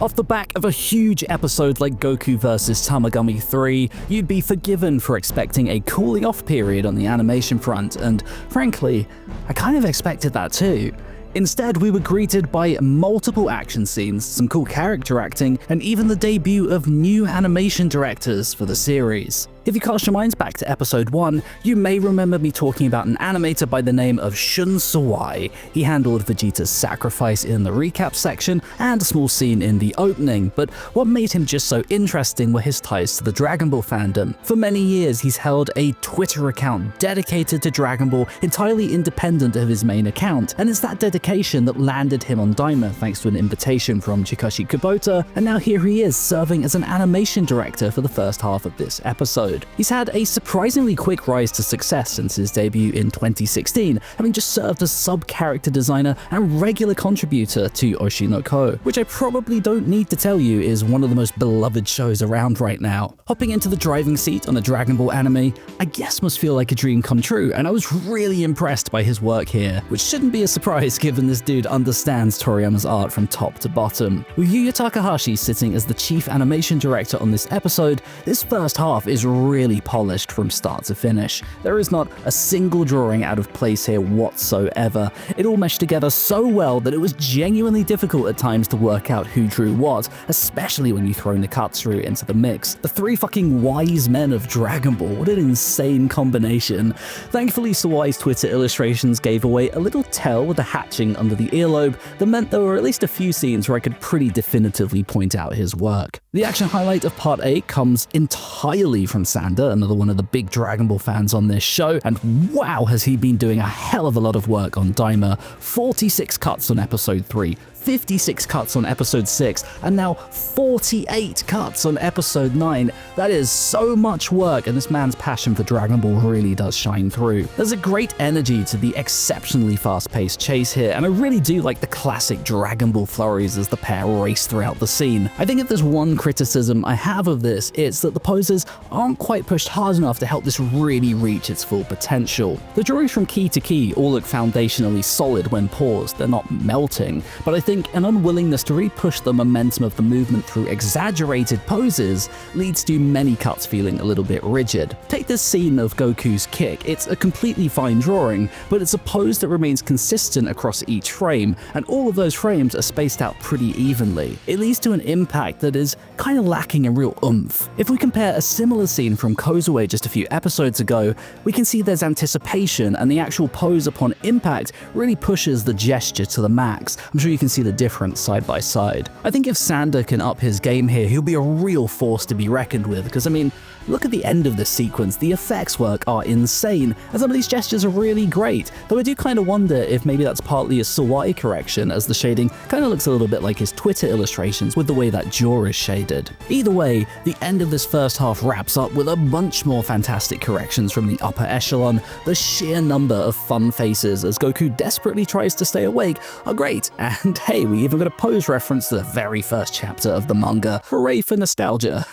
Off the back of a huge episode like Goku vs Tamagami 3, you'd be forgiven for expecting a cooling off period on the animation front, and frankly, I kind of expected that too. Instead, we were greeted by multiple action scenes, some cool character acting, and even the debut of new animation directors for the series. If you cast your minds back to episode 1, you may remember me talking about an animator by the name of Shun Sawai. He handled Vegeta's sacrifice in the recap section and a small scene in the opening, but what made him just so interesting were his ties to the Dragon Ball fandom. For many years, he's held a Twitter account dedicated to Dragon Ball, entirely independent of his main account, and it's that dedication that landed him on Daima thanks to an invitation from Chikashi Kubota, and now here he is serving as an animation director for the first half of this episode. He's had a surprisingly quick rise to success since his debut in 2016, having just served as sub-character designer and regular contributor to Oshinoko, which I probably don't need to tell you is one of the most beloved shows around right now. Hopping into the driving seat on a Dragon Ball anime, I guess must feel like a dream come true, and I was really impressed by his work here, which shouldn't be a surprise given this dude understands Toriyama's art from top to bottom. With Yuya Takahashi sitting as the chief animation director on this episode, this first half is really polished from start to finish. There is not a single drawing out of place here whatsoever. It all meshed together so well that it was genuinely difficult at times to work out who drew what, especially when you throw Nakatsuru into the mix. The three fucking wise men of Dragon Ball, what an insane combination. Thankfully, Sawai's Twitter illustrations gave away a little tell with the hatching under the earlobe that meant there were at least a few scenes where I could pretty definitively point out his work. The action highlight of Part 8 comes entirely from Sander, another one of the big Dragon Ball fans on this show, and wow has he been doing a hell of a lot of work on Daima. 46 cuts on episode 3, 56 cuts on episode 6, and now 48 cuts on episode 9. That is so much work, and this man's passion for Dragon Ball really does shine through. There's a great energy to the exceptionally fast-paced chase here, and I really do like the classic Dragon Ball flurries as the pair race throughout the scene. I think if there's one criticism I have of this, it's that the poses aren't quite pushed hard enough to help this really reach its full potential. The drawings from key to key all look foundationally solid when paused, they're not melting, but I think an unwillingness to really push the momentum of the movement through exaggerated poses leads to many cuts feeling a little bit rigid. Take this scene of Goku's kick. It's a completely fine drawing, but it's a pose that remains consistent across each frame, and all of those frames are spaced out pretty evenly. It leads to an impact that is kind of lacking in real oomph. If we compare a similar scene from Kozue just a few episodes ago, we can see there's anticipation, and the actual pose upon impact really pushes the gesture to the max. I'm sure you can see the difference side by side. I think if Sander can up his game here, he'll be a real force to be reckoned with, because I mean, look at the end of this sequence. The effects work are insane, and some of these gestures are really great, though I do kind of wonder if maybe that's partly a Sawai correction, as the shading kind of looks a little bit like his Twitter illustrations with the way that jaw is shaded. Either way, the end of this first half wraps up with a bunch more fantastic corrections from the upper echelon. The sheer number of fun faces as Goku desperately tries to stay awake are great, and hey, we even got a pose reference to the very first chapter of the manga. Hooray for nostalgia.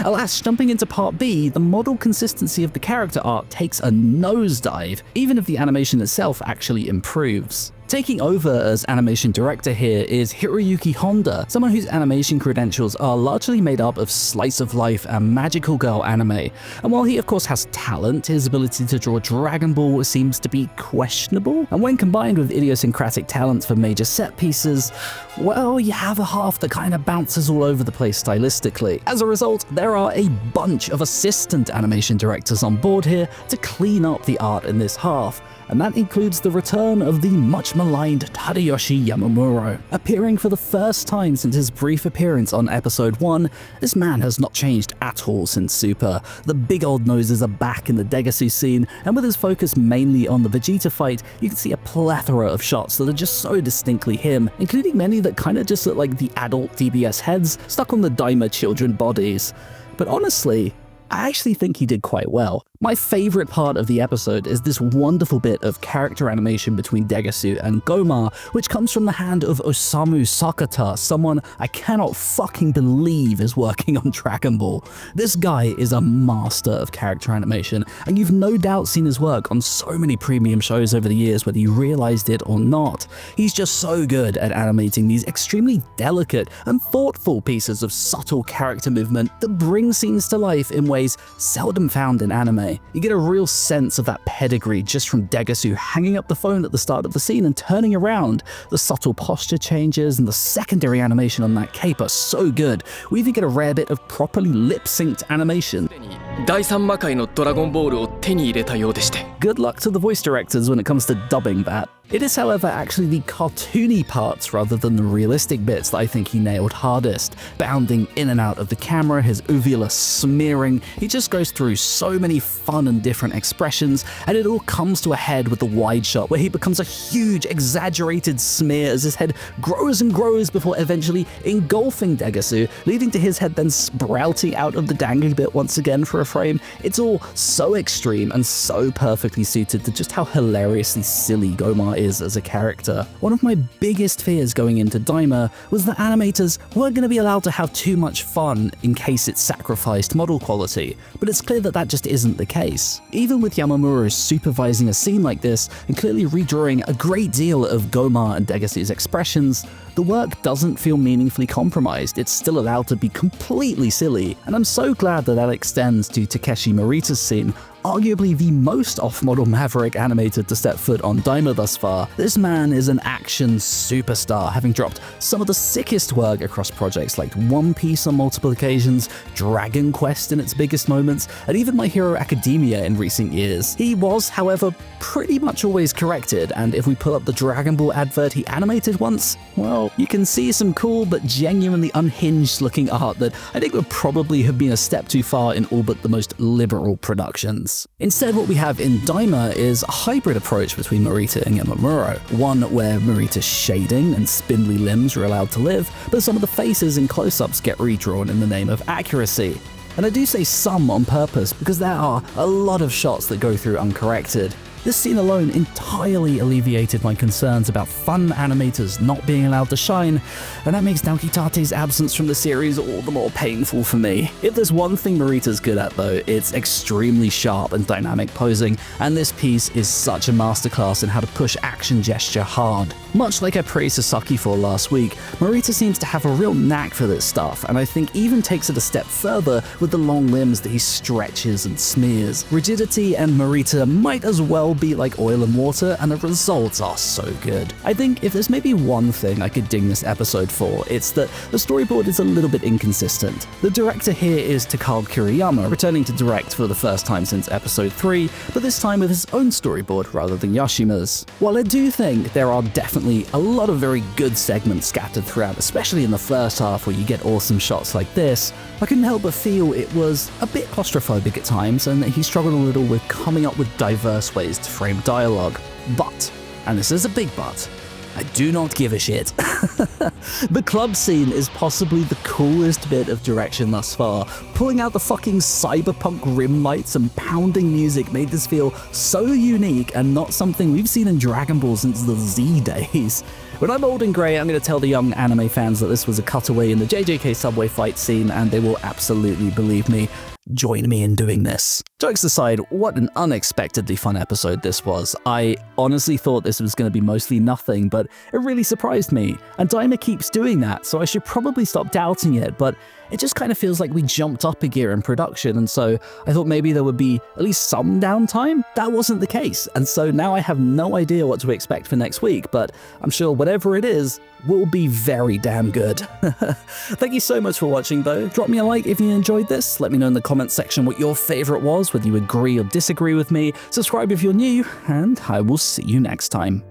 Alas, jumping into Part B, the model consistency of the character art takes a nosedive, even if the animation itself actually improves. Taking over as animation director here is Hiroyuki Honda, someone whose animation credentials are largely made up of slice of life and magical girl anime. And while he of course has talent, his ability to draw Dragon Ball seems to be questionable. And when combined with idiosyncratic talents for major set pieces, well, you have a half that kind of bounces all over the place stylistically. As a result, there are a bunch of assistant animation directors on board here to clean up the art in this half. And that includes the return of the much-maligned Tadayoshi Yamamuro. Appearing for the first time since his brief appearance on episode 1, this man has not changed at all since Super. The big old noses are back in the Degasu scene, and with his focus mainly on the Vegeta fight, you can see a plethora of shots that are just so distinctly him, including many that kinda just look like the adult DBS heads stuck on the Daima children bodies. But honestly, I actually think he did quite well. My favorite part of the episode is this wonderful bit of character animation between Degasu and Gomar, which comes from the hand of Osamu Sakata, someone I cannot fucking believe is working on Dragon Ball. This guy is a master of character animation, and you've no doubt seen his work on so many premium shows over the years, whether you realized it or not. He's just so good at animating these extremely delicate and thoughtful pieces of subtle character movement that bring scenes to life in ways seldom found in anime. You get a real sense of that pedigree just from Degasu hanging up the phone at the start of the scene and turning around. The subtle posture changes and the secondary animation on that cape are so good. We even get a rare bit of properly lip-synced animation. Good luck to the voice directors when it comes to dubbing that. It is, however, actually the cartoony parts rather than the realistic bits that I think he nailed hardest. Bounding in and out of the camera, his uvula smearing, he just goes through so many fun and different expressions, and it all comes to a head with the wide shot where he becomes a huge, exaggerated smear as his head grows and grows before eventually engulfing Degasu, leading to his head then sprouting out of the dangly bit once again for a frame. It's all so extreme and so perfectly suited to just how hilariously silly Gomar is as a character. One of my biggest fears going into Daima was that animators weren't going to be allowed to have too much fun in case it sacrificed model quality, but it's clear that that just isn't the case. Even with Yamamura supervising a scene like this and clearly redrawing a great deal of Gomar and Degasu's expressions, the work doesn't feel meaningfully compromised. It's still allowed to be completely silly, and I'm so glad that that extends to Takeshi Morita's scene, arguably the most off-model maverick animator to step foot on Daima thus far. This man is an action superstar, having dropped some of the sickest work across projects like One Piece on multiple occasions, Dragon Quest in its biggest moments, and even My Hero Academia in recent years. He was, however, pretty much always corrected, and if we pull up the Dragon Ball advert he animated once, well, you can see some cool but genuinely unhinged looking art that I think would probably have been a step too far in all but the most liberal productions. Instead, what we have in Daima is a hybrid approach between Morita and Yamamura, one where Morita's shading and spindly limbs are allowed to live, but some of the faces and close-ups get redrawn in the name of accuracy. And I do say some on purpose because there are a lot of shots that go through uncorrected. This scene alone entirely alleviated my concerns about fun animators not being allowed to shine, and that makes Naoki Tate's absence from the series all the more painful for me. If there's one thing Morita's good at though, it's extremely sharp and dynamic posing, and this piece is such a masterclass in how to push action gesture hard. Much like I praised Sasaki for last week, Morita seems to have a real knack for this stuff, and I think even takes it a step further with the long limbs that he stretches and smears. Rigidity and Morita might as well be like oil and water, and the results are so good. I think if there's maybe one thing I could ding this episode for, it's that the storyboard is a little bit inconsistent. The director here is Takao Kiriyama, returning to direct for the first time since episode 3, but this time with his own storyboard rather than Yashima's. While I do think there are definitely a lot of very good segments scattered throughout, especially in the first half where you get awesome shots like this, I couldn't help but feel it was a bit claustrophobic at times and that he struggled a little with coming up with diverse ways to frame dialogue. But, and this is a big but, I do not give a shit. The club scene is possibly the coolest bit of direction thus far. Pulling out the fucking cyberpunk rim lights and pounding music made this feel so unique and not something we've seen in Dragon Ball since the Z days. When I'm old and grey, I'm going to tell the young anime fans that this was a cutaway in the JJK subway fight scene, and they will absolutely believe me. Join me in doing this. Jokes aside, what an unexpectedly fun episode this was. I honestly thought this was going to be mostly nothing, but it really surprised me. And Daima keeps doing that, so I should probably stop doubting it, but it just kind of feels like we jumped up a gear in production, and so I thought maybe there would be at least some downtime. That wasn't the case, and so now I have no idea what to expect for next week, but I'm sure whatever it is will be very damn good. Thank you so much for watching though. Drop me a like if you enjoyed this, let me know in the comments section what your favorite was, whether you agree or disagree with me, subscribe if you're new, and I will see you next time.